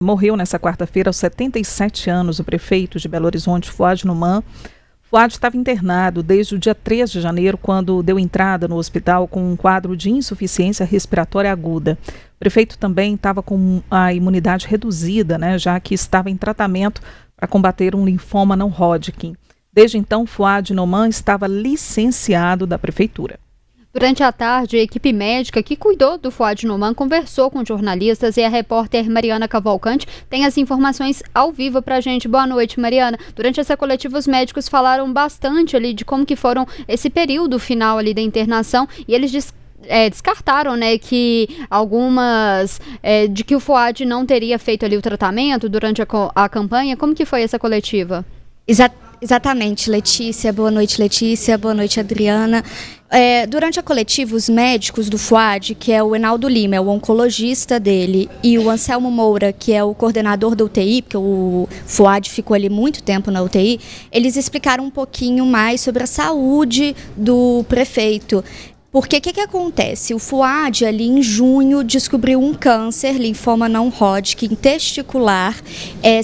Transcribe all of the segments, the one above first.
Morreu nessa quarta-feira aos 77 anos o prefeito de Belo Horizonte, Fuad Numan. Fuad estava internado desde o dia 3 de janeiro, quando deu entrada no hospital com um quadro de insuficiência respiratória aguda. O prefeito também estava com a imunidade reduzida, já que estava em tratamento para combater um linfoma não Hodgkin. Desde então, Fuad Numan estava licenciado da prefeitura. Durante a tarde, a equipe médica que cuidou do Fuad Numan conversou com jornalistas e a repórter Mariana Cavalcante tem as informações ao vivo pra gente. Boa noite, Mariana. Durante essa coletiva, os médicos falaram bastante ali de como que foram esse período final ali da internação e eles descartaram, que algumas, de que o Fuad não teria feito ali o tratamento durante a campanha. Como que foi essa coletiva? Exatamente, Letícia. Boa noite, Letícia. Boa noite, Adriana. Durante a coletiva, os médicos do Fuad, que é o Enaldo Lima, é o oncologista dele, e o Anselmo Moura, que é o coordenador da UTI, porque o Fuad ficou ali muito tempo na UTI, eles explicaram um pouquinho mais sobre a saúde do prefeito. Porque o que acontece? O Fuad, ali em junho, descobriu um câncer, linfoma não Hodgkin, testicular.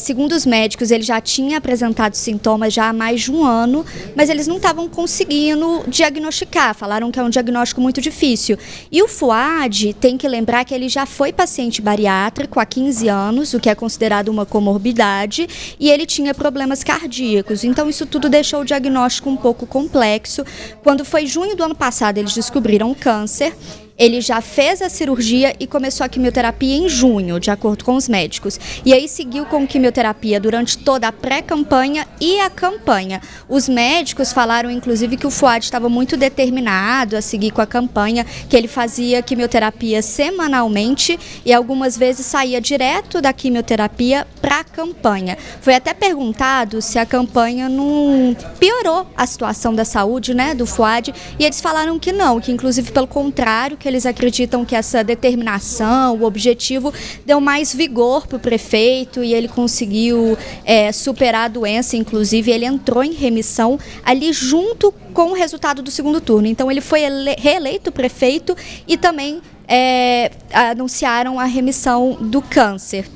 Segundo os médicos, ele já tinha apresentado sintomas já há mais de um ano, mas eles não estavam conseguindo diagnosticar, falaram que é um diagnóstico muito difícil. E o Fuad, tem que lembrar que ele já foi paciente bariátrico há 15 anos, o que é considerado uma comorbidade, e ele tinha problemas cardíacos. Então, isso tudo deixou o diagnóstico um pouco complexo. Quando foi junho do ano passado, eles descobriram câncer. Ele já fez a cirurgia e começou a quimioterapia em junho, de acordo com os médicos. E aí seguiu com quimioterapia durante toda a pré-campanha e a campanha. Os médicos falaram, inclusive, que o Fuad estava muito determinado a seguir com a campanha, que ele fazia quimioterapia semanalmente e algumas vezes saía direto da quimioterapia para a campanha. Foi até perguntado se a campanha não piorou a situação da saúde, do Fuad, e eles falaram que não, que inclusive pelo contrário, que eles acreditam que essa determinação, o objetivo, deu mais vigor para o prefeito e ele conseguiu superar a doença, inclusive ele entrou em remissão ali junto com o resultado do segundo turno. Então ele foi reeleito prefeito e também anunciaram a remissão do câncer.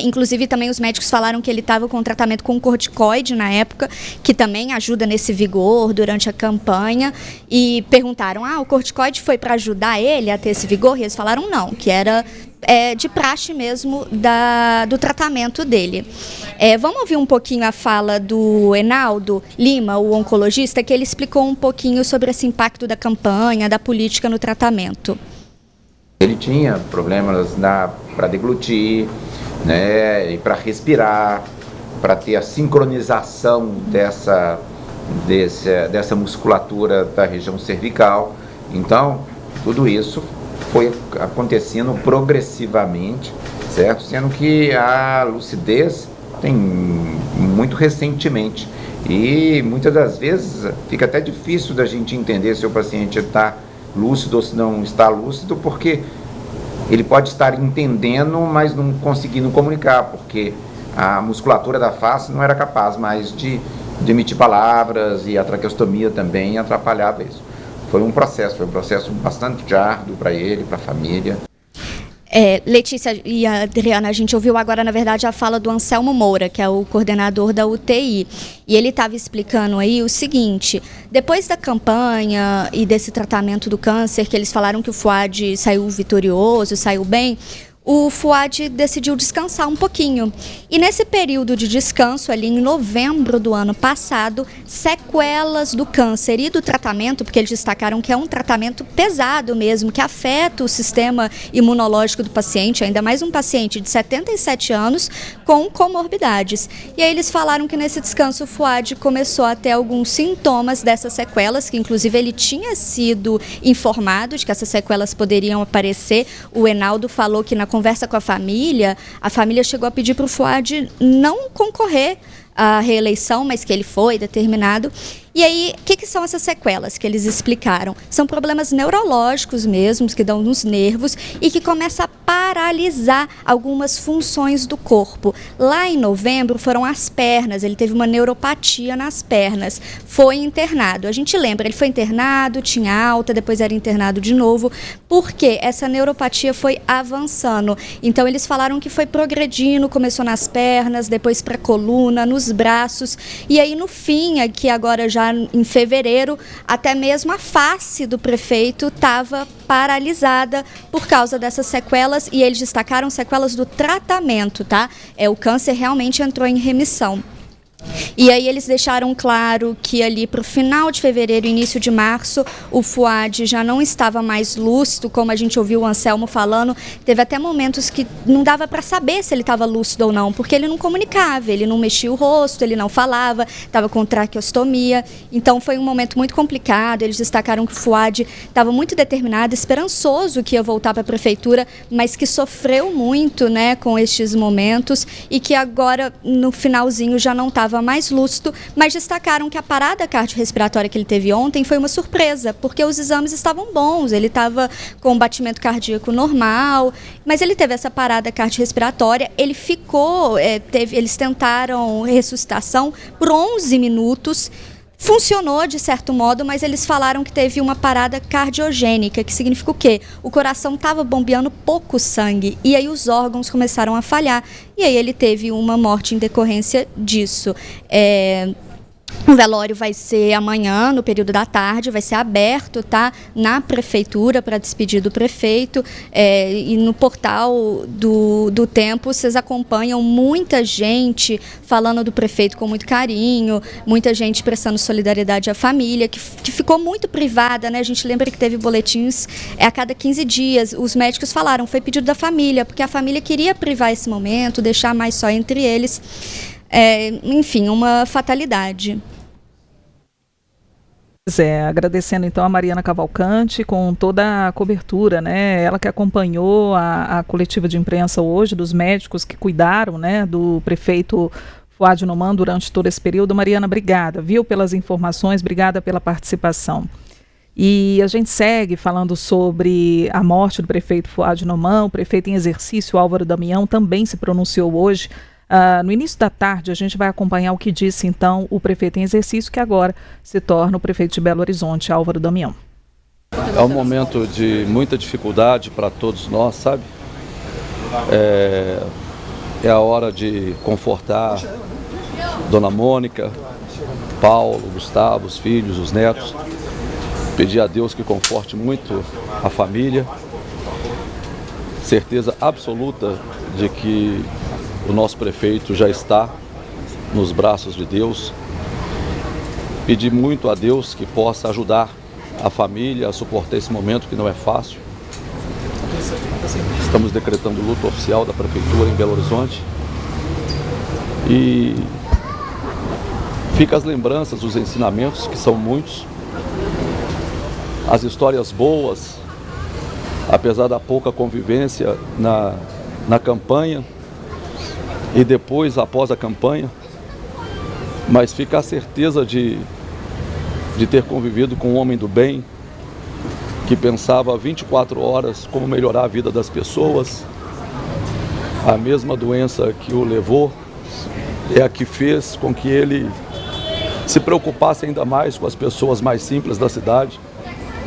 Inclusive também os médicos falaram que ele estava com tratamento com corticoide na época, que também ajuda nesse vigor durante a campanha, e perguntaram, o corticoide foi para ajudar ele a ter esse vigor? E eles falaram não, que era de praxe mesmo do tratamento dele. Vamos ouvir um pouquinho a fala do Enaldo Lima, o oncologista, que ele explicou um pouquinho sobre esse impacto da campanha, da política no tratamento. Ele tinha problemas para deglutir, e para respirar, para ter a sincronização dessa musculatura da região cervical. Então, tudo isso foi acontecendo progressivamente, certo? Sendo que a lucidez tem muito recentemente e muitas das vezes fica até difícil da gente entender se o paciente está lúcido ou se não está lúcido, porque ele pode estar entendendo, mas não conseguindo comunicar, porque a musculatura da face não era capaz mais de emitir palavras e a traqueostomia também atrapalhava isso. Foi um processo bastante árduo para ele, para a família. Letícia e Adriana, a gente ouviu agora, na verdade, a fala do Anselmo Moura, que é o coordenador da UTI. E ele estava explicando aí o seguinte: depois da campanha e desse tratamento do câncer, que eles falaram que o Fuad saiu vitorioso, saiu bem, o Fuad decidiu descansar um pouquinho. E nesse período de descanso, ali em novembro do ano passado, sequelas do câncer e do tratamento, porque eles destacaram que é um tratamento pesado mesmo, que afeta o sistema imunológico do paciente, ainda mais um paciente de 77 anos com comorbidades. E aí eles falaram que nesse descanso o Fuad começou a ter alguns sintomas dessas sequelas, que inclusive ele tinha sido informado de que essas sequelas poderiam aparecer. O Enaldo falou que na conversa com a família chegou a pedir para o Fuad não concorrer à reeleição, mas que ele foi determinado. E aí que são essas sequelas que eles explicaram? São problemas neurológicos mesmo, que dão nos nervos e que começam a paralisar algumas funções do corpo. Lá em novembro foram as pernas, ele teve uma neuropatia nas pernas, foi internado. A gente lembra, ele foi internado, tinha alta, depois era internado de novo, porque essa neuropatia foi avançando. Então eles falaram que foi progredindo, começou nas pernas, depois para a coluna, nos braços, e aí no fim, aqui agora já em fevereiro, até mesmo a face do prefeito estava paralisada por causa dessas sequelas, e eles destacaram sequelas do tratamento, tá? O câncer realmente entrou em remissão. E aí eles deixaram claro que ali para o final de fevereiro, início de março, o Fouad já não estava mais lúcido, como a gente ouviu o Anselmo falando. Teve até momentos que não dava para saber se ele estava lúcido ou não, porque ele não comunicava, ele não mexia o rosto, ele não falava, estava com traqueostomia. Então foi um momento muito complicado. Eles destacaram que o Fouad estava muito determinado, esperançoso que ia voltar para a prefeitura, mas que sofreu muito, né, com estes momentos e que agora no finalzinho já não estava mais lúcido, mas destacaram que a parada cardiorrespiratória que ele teve ontem foi uma surpresa, porque os exames estavam bons, ele estava com um batimento cardíaco normal, mas ele teve essa parada cardiorrespiratória, ele ficou, eles tentaram ressuscitação por 11 minutos, funcionou de certo modo, mas eles falaram que teve uma parada cardiogênica, que significa o quê? O coração estava bombeando pouco sangue e aí os órgãos começaram a falhar e aí ele teve uma morte em decorrência disso. O velório vai ser amanhã, no período da tarde, vai ser aberto, tá, na prefeitura para despedir do prefeito, e no portal do Tempo vocês acompanham muita gente falando do prefeito com muito carinho, muita gente prestando solidariedade à família, que ficou muito privada, né? A gente lembra que teve boletins a cada 15 dias, os médicos falaram, foi pedido da família, porque a família queria privar esse momento, deixar mais só entre eles. Enfim, uma fatalidade. Agradecendo então a Mariana Cavalcante com toda a cobertura, né? Ela que acompanhou a coletiva de imprensa hoje dos médicos que cuidaram, né, do prefeito Fouad Noman durante todo esse período. Mariana, obrigada, viu, pelas informações, obrigada pela participação. E a gente segue falando sobre a morte do prefeito Fouad Noman. O prefeito em exercício, Álvaro Damião, também se pronunciou hoje. No início da tarde, a gente vai acompanhar o que disse, então, o prefeito em exercício, que agora se torna o prefeito de Belo Horizonte, Álvaro Damião. É um momento de muita dificuldade para todos nós, sabe? É a hora de confortar Dona Mônica, Paulo, Gustavo, os filhos, os netos. Pedir a Deus que conforte muito a família. Certeza absoluta de que o nosso prefeito já está nos braços de Deus. Pedir muito a Deus que possa ajudar a família a suportar esse momento que não é fácil. Estamos decretando luto oficial da prefeitura em Belo Horizonte. E fica as lembranças, os ensinamentos, que são muitos. As histórias boas, apesar da pouca convivência na campanha, e depois, após a campanha, mas fica a certeza de ter convivido com um homem do bem, que pensava 24 horas como melhorar a vida das pessoas. A mesma doença que o levou é a que fez com que ele se preocupasse ainda mais com as pessoas mais simples da cidade,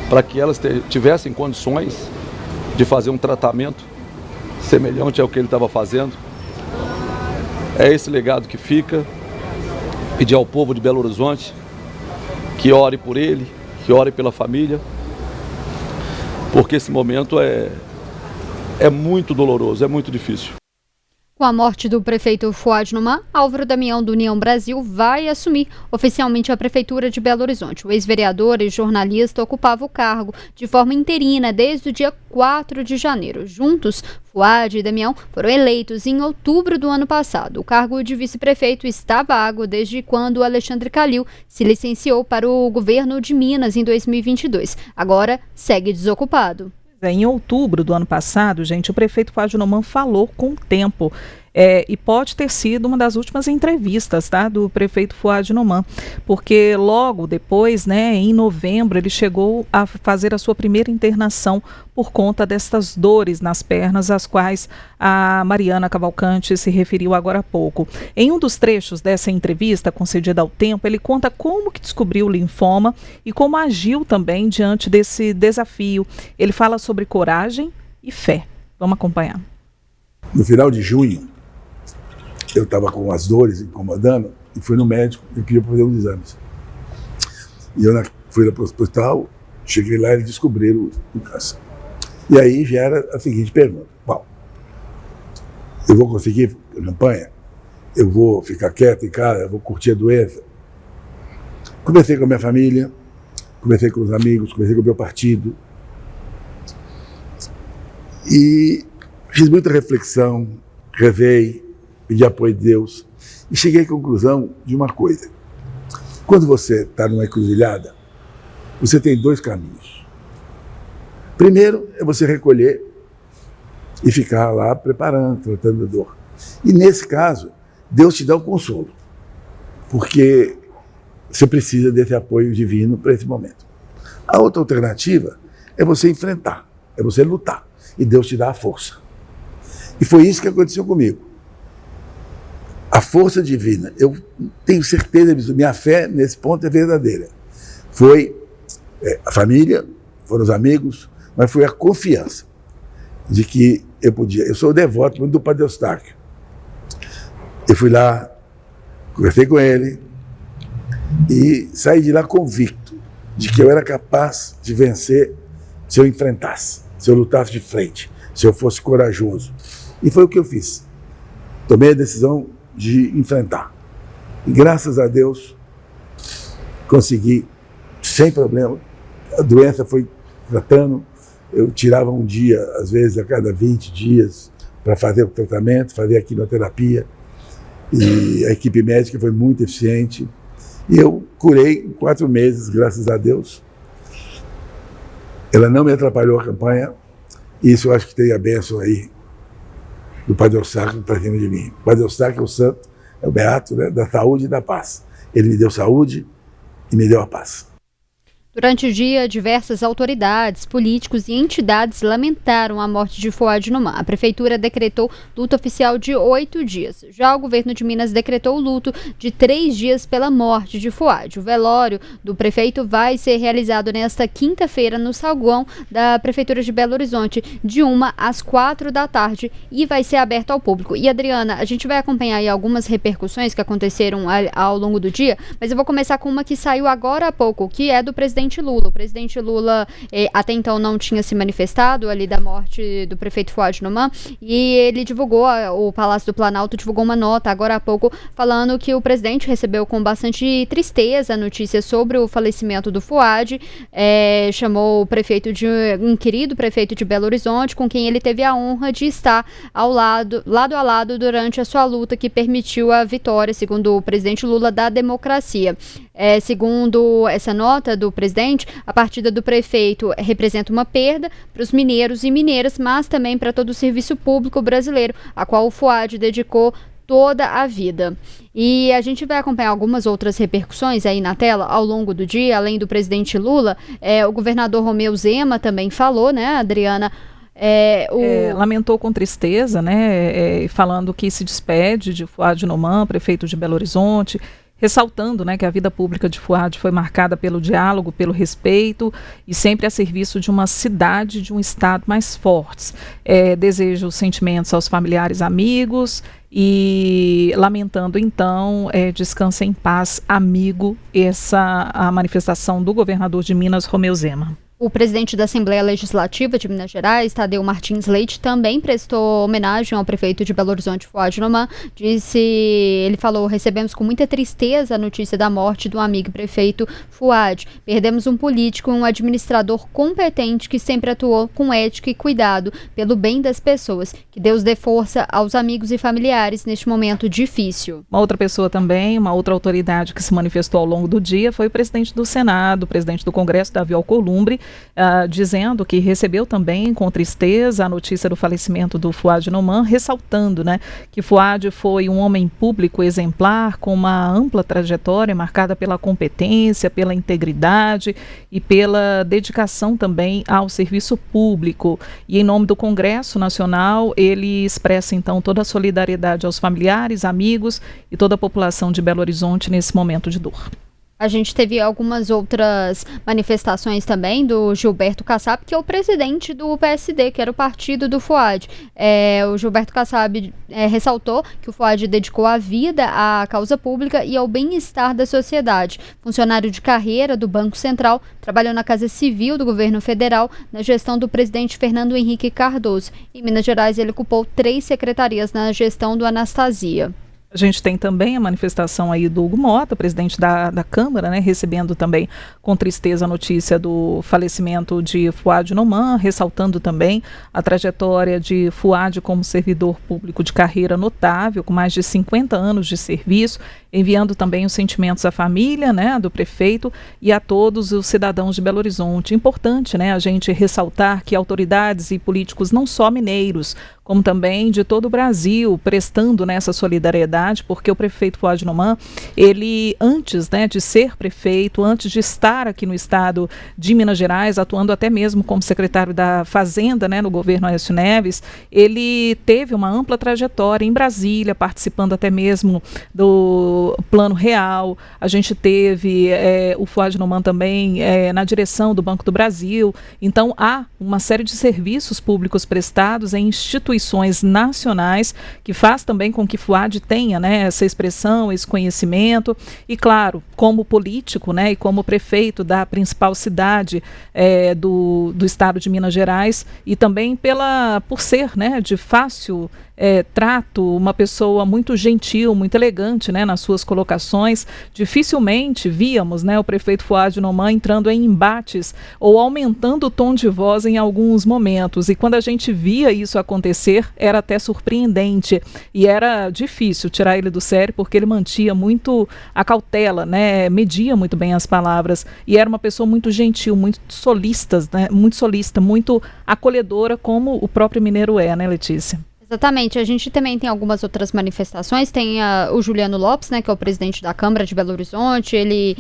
para que elas tivessem condições de fazer um tratamento semelhante ao que ele estava fazendo. É esse legado que fica. Pedir ao povo de Belo Horizonte que ore por ele, que ore pela família, porque esse momento é muito doloroso, é muito difícil. Com a morte do prefeito Fouad Noman, Álvaro Damião, do União Brasil, vai assumir oficialmente a prefeitura de Belo Horizonte. O ex-vereador e jornalista ocupava o cargo de forma interina desde o dia 4 de janeiro. Juntos, Fouad e Damião foram eleitos em outubro do ano passado. O cargo de vice-prefeito está vago desde quando Alexandre Calil se licenciou para o governo de Minas em 2022. Agora segue desocupado. Em outubro do ano passado, gente, o prefeito Fouad Noman falou com o Tempo. e pode ter sido uma das últimas entrevistas, tá, do prefeito Fouad Noman, porque logo depois, né, em novembro, ele chegou a fazer a sua primeira internação por conta destas dores nas pernas, às quais a Mariana Cavalcante se referiu agora há pouco. Em um dos trechos dessa entrevista concedida ao Tempo, ele conta como que descobriu o linfoma e como agiu também diante desse desafio. Ele fala sobre coragem e fé. Vamos acompanhar. No final de junho, eu estava com as dores incomodando e fui no médico e pediu para fazer uns exames. E eu fui para o hospital, cheguei lá e eles descobriram o câncer. E aí já era a seguinte pergunta: bom, eu vou conseguir a campanha? Eu vou ficar quieto em casa? Eu vou curtir a doença? Conversei com a minha família, conversei com os amigos, conversei com o meu partido e fiz muita reflexão, rezei, pedi apoio de Deus e cheguei à conclusão de uma coisa: quando você está numa encruzilhada, você tem dois caminhos. Primeiro é você recolher e ficar lá preparando, tratando a dor. E nesse caso, Deus te dá o consolo, porque você precisa desse apoio divino para esse momento. A outra alternativa é você enfrentar, é você lutar, e Deus te dá a força. E foi isso que aconteceu comigo. A força divina, eu tenho certeza disso, minha fé nesse ponto é verdadeira. Foi a família, foram os amigos, mas foi a confiança de que eu podia. Eu sou devoto muito do Padre Eustáquio. Eu fui lá, conversei com ele e saí de lá convicto de que eu era capaz de vencer se eu enfrentasse, se eu lutasse de frente, se eu fosse corajoso. E foi o que eu fiz. Tomei a decisão de enfrentar. E graças a Deus consegui, sem problema. A doença foi tratando. Eu tirava um dia, às vezes, a cada 20 dias, para fazer o tratamento, fazer a quimioterapia. E a equipe médica foi muito eficiente. E eu curei em 4 meses, graças a Deus. Ela não me atrapalhou a campanha. E isso eu acho que tem a bênção aí do Padre Eustáquio para cima de mim. O Padre Eustáquio é o santo, é o beato, né, da saúde e da paz. Ele me deu saúde e me deu a paz. Durante o dia, diversas autoridades, políticos e entidades lamentaram a morte de Fouad Noman. A prefeitura decretou luto oficial de 8 dias. Já o governo de Minas decretou o luto de 3 dias pela morte de Fouad. O velório do prefeito vai ser realizado nesta quinta-feira no saguão da Prefeitura de Belo Horizonte, de 1 às 4 da tarde, e vai ser aberto ao público. E, Adriana, a gente vai acompanhar aí algumas repercussões que aconteceram ao longo do dia, mas eu vou começar com uma que saiu agora há pouco, que é do presidente Lula. O presidente Lula até então não tinha se manifestado ali da morte do prefeito Fouad Noman, e ele divulgou, o Palácio do Planalto divulgou uma nota agora há pouco falando que o presidente recebeu com bastante tristeza a notícia sobre o falecimento do Fouad, chamou o prefeito de um querido prefeito de Belo Horizonte, com quem ele teve a honra de estar lado a lado durante a sua luta que permitiu a vitória, segundo o presidente Lula, da democracia. Segundo essa nota do presidente, a partida do prefeito representa uma perda para os mineiros e mineiras, mas também para todo o serviço público brasileiro, a qual o Fouad dedicou toda a vida. E a gente vai acompanhar algumas outras repercussões aí na tela ao longo do dia, além do presidente Lula. O governador Romeu Zema também falou, né, Adriana? Lamentou com tristeza, né, falando que se despede de Fouad Noman, prefeito de Belo Horizonte, ressaltando, né, que a vida pública de Fouad foi marcada pelo diálogo, pelo respeito e sempre a serviço de uma cidade, de um estado mais fortes. Desejo sentimentos aos familiares, amigos e lamentando então, descansa em paz, amigo, a manifestação do governador de Minas, Romeu Zema. O presidente da Assembleia Legislativa de Minas Gerais, Tadeu Martins Leite, também prestou homenagem ao prefeito de Belo Horizonte, Fouad Noman. Ele falou: recebemos com muita tristeza a notícia da morte do amigo prefeito Fouad. Perdemos um político e um administrador competente que sempre atuou com ética e cuidado pelo bem das pessoas. Que Deus dê força aos amigos e familiares neste momento difícil. Uma outra pessoa também, uma outra autoridade que se manifestou ao longo do dia foi o presidente do Senado, o presidente do Congresso, Davi Alcolumbre, dizendo que recebeu também com tristeza a notícia do falecimento do Fouad Noman, ressaltando, né, que Fouad foi um homem público exemplar com uma ampla trajetória marcada pela competência, pela integridade e pela dedicação também ao serviço público. E em nome do Congresso Nacional, ele expressa então toda a solidariedade aos familiares, amigos e toda a população de Belo Horizonte nesse momento de dor. A gente teve algumas outras manifestações também do Gilberto Kassab, que é o presidente do PSD, que era o partido do Fouad. O Gilberto Kassab ressaltou que o Fouad dedicou a vida à causa pública e ao bem-estar da sociedade. Funcionário de carreira do Banco Central, trabalhou na Casa Civil do governo federal, na gestão do presidente Fernando Henrique Cardoso. Em Minas Gerais, ele ocupou 3 secretarias na gestão do Anastasia. A gente tem também a manifestação aí do Hugo Mota, presidente da Câmara, né, recebendo também com tristeza a notícia do falecimento de Fouad Noman, ressaltando também a trajetória de Fouad como servidor público de carreira notável, com mais de 50 anos de serviço, enviando também os sentimentos à família, né, do prefeito e a todos os cidadãos de Belo Horizonte. Importante, né, a gente ressaltar que autoridades e políticos não só mineiros, como também de todo o Brasil, prestando nessa solidariedade, porque o prefeito Fouad Noman, ele antes, né, de ser prefeito, antes de estar aqui no estado de Minas Gerais, atuando até mesmo como secretário da Fazenda, né, no governo Aécio Neves, ele teve uma ampla trajetória em Brasília, participando até mesmo do Plano Real. A gente teve o Fouad Noman também na direção do Banco do Brasil. Então há uma série de serviços públicos prestados em instituições nacionais, que faz também com que Fouad tenha, né, essa expressão, esse conhecimento, e claro, como político, né, e como prefeito da principal cidade do estado de Minas Gerais, e também por ser, né, de fácil trato, uma pessoa muito gentil, muito elegante, né, nas suas colocações. Dificilmente víamos, né, o prefeito Fouad Noman entrando em embates ou aumentando o tom de voz em alguns momentos, e quando a gente via isso acontecer, era até surpreendente e era difícil tirar ele do sério, porque ele mantinha muito a cautela, né, media muito bem as palavras, e era uma pessoa muito gentil, muito solista, né, muito acolhedora, como o próprio mineiro né, Letícia? Exatamente, a gente também tem algumas outras manifestações, tem o Juliano Lopes, né, que é o presidente da Câmara de Belo Horizonte, ele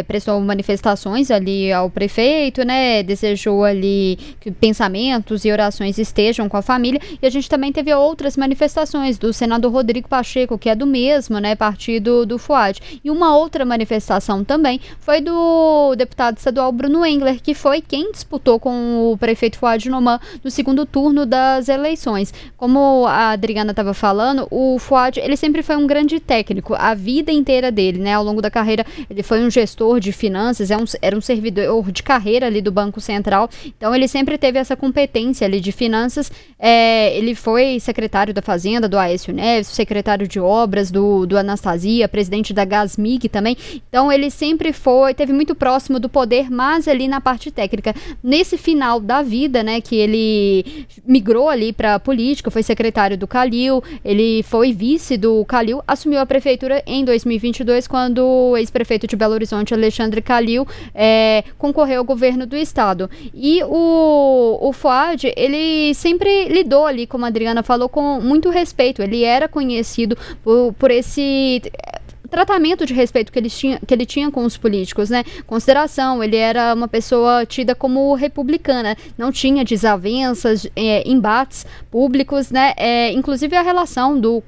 prestou manifestações ali ao prefeito, né, desejou ali que pensamentos e orações estejam com a família, e a gente também teve outras manifestações do senador Rodrigo Pacheco, que é do mesmo, né, partido do Fouad, e uma outra manifestação também foi do deputado estadual Bruno Engler, que foi quem disputou com o prefeito Fouad Noman no segundo turno das eleições. Como a Adriana estava falando, o Fouad, ele sempre foi um grande técnico, a vida inteira dele, né, ao longo da carreira, ele foi um gestor de finanças, era um servidor de carreira ali do Banco Central, então ele sempre teve essa competência ali de finanças. Ele foi secretário da Fazenda do Aécio Neves, secretário de Obras do Anastasia, presidente da Gasmig também, então ele sempre teve muito próximo do poder, mas ali na parte técnica. Nesse final da vida, né, que ele migrou ali para a política, foi secretário do Calil, ele foi vice do Calil, assumiu a prefeitura em 2022, quando o ex-prefeito de Belo Horizonte, Alexandre Calil, concorreu ao governo do estado. E o Fouad, ele sempre lidou ali, como a Adriana falou, com muito respeito. Ele era conhecido por esse tratamento de respeito que ele tinha com os políticos, né? Consideração, ele era uma pessoa tida como republicana, não tinha desavenças, embates públicos, né? Inclusive a relação do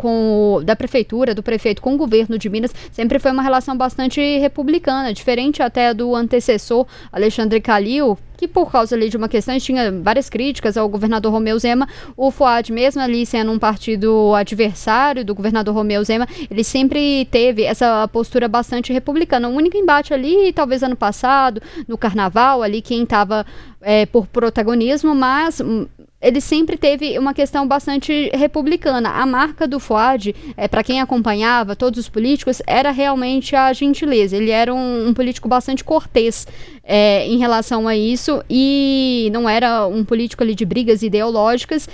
prefeito com o governo de Minas sempre foi uma relação bastante republicana, diferente até do antecessor Alexandre Calil, que por causa ali de uma questão, tinha várias críticas ao governador Romeu Zema. O Fouad, mesmo ali sendo um partido adversário do governador Romeu Zema, ele sempre teve essa postura bastante republicana. O único embate ali, talvez ano passado, no carnaval, ali quem estava por protagonismo, mas ele sempre teve uma questão bastante republicana. A marca do Fouad, para quem acompanhava todos os políticos, era realmente a gentileza. Ele era um político bastante cortês em relação a isso, e não era um político ali de brigas ideológicas.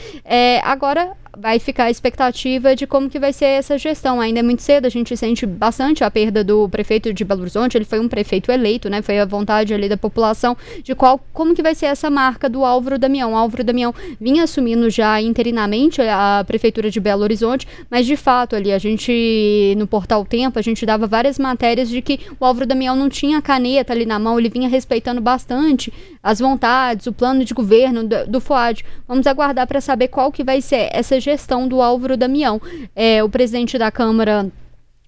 Agora, vai ficar a expectativa de como que vai ser essa gestão. Ainda é muito cedo, a gente sente bastante a perda do prefeito de Belo Horizonte, ele foi um prefeito eleito, né? Foi a vontade ali da população de como que vai ser essa marca do Álvaro Damião. O Álvaro Damião vinha assumindo já interinamente a prefeitura de Belo Horizonte, mas de fato ali a gente, no Portal Tempo, a gente dava várias matérias de que o Álvaro Damião não tinha caneta ali na mão, ele vinha respeitando bastante as vontades, o plano de governo do FUAD. Vamos aguardar para saber qual que vai ser essa gestão do Álvaro Damião. O presidente da Câmara,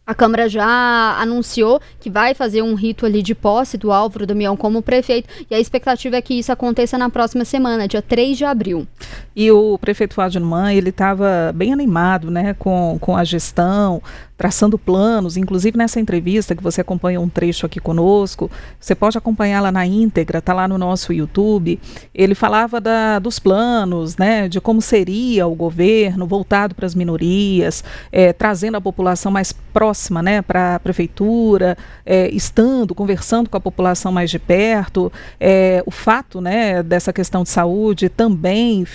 a Câmara já anunciou que vai fazer um rito ali de posse do Álvaro Damião como prefeito, e a expectativa é que isso aconteça na próxima semana, dia 3 de abril. E o prefeito Fuad Numan, ele estava bem animado, né, com a gestão, traçando planos, inclusive nessa entrevista que você acompanha um trecho aqui conosco, você pode acompanhá-la na íntegra, está lá no nosso YouTube. Ele falava dos planos, né, de como seria o governo voltado para as minorias, trazendo a população mais próxima, né, para a prefeitura, conversando com a população mais de perto. O fato, né, dessa questão de saúde também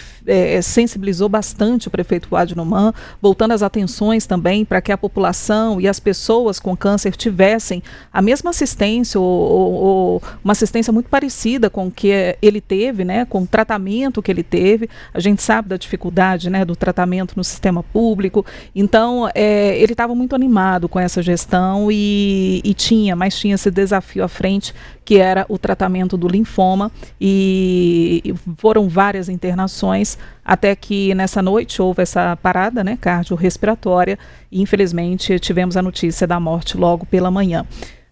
sensibilizou bastante o prefeito Fuad Numan, voltando as atenções também para que a população e as pessoas com câncer tivessem a mesma assistência ou uma assistência muito parecida com o que ele teve, né, com o tratamento que ele teve. A gente sabe da dificuldade, né, do tratamento no sistema público. Então, ele estava muito animado com essa gestão e tinha esse desafio à frente, que era o tratamento do linfoma, e foram várias internações, até que nessa noite houve essa parada, né, cardiorrespiratória, e infelizmente tivemos a notícia da morte logo pela manhã.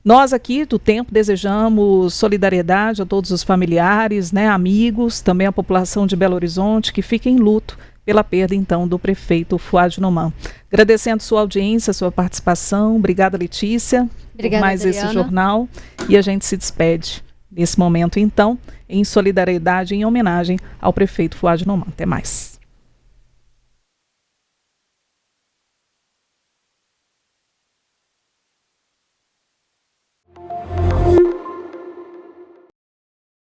Nós aqui do Tempo desejamos solidariedade a todos os familiares, né, amigos, também a população de Belo Horizonte, que fica em luto pela perda, então, do prefeito Fuad Numan. Agradecendo sua audiência, sua participação. Obrigada, Letícia, Obrigada, por mais Adriana. esse jornal. E a gente se despede nesse momento, então, em solidariedade, em homenagem ao prefeito Fuad Numan. Até mais.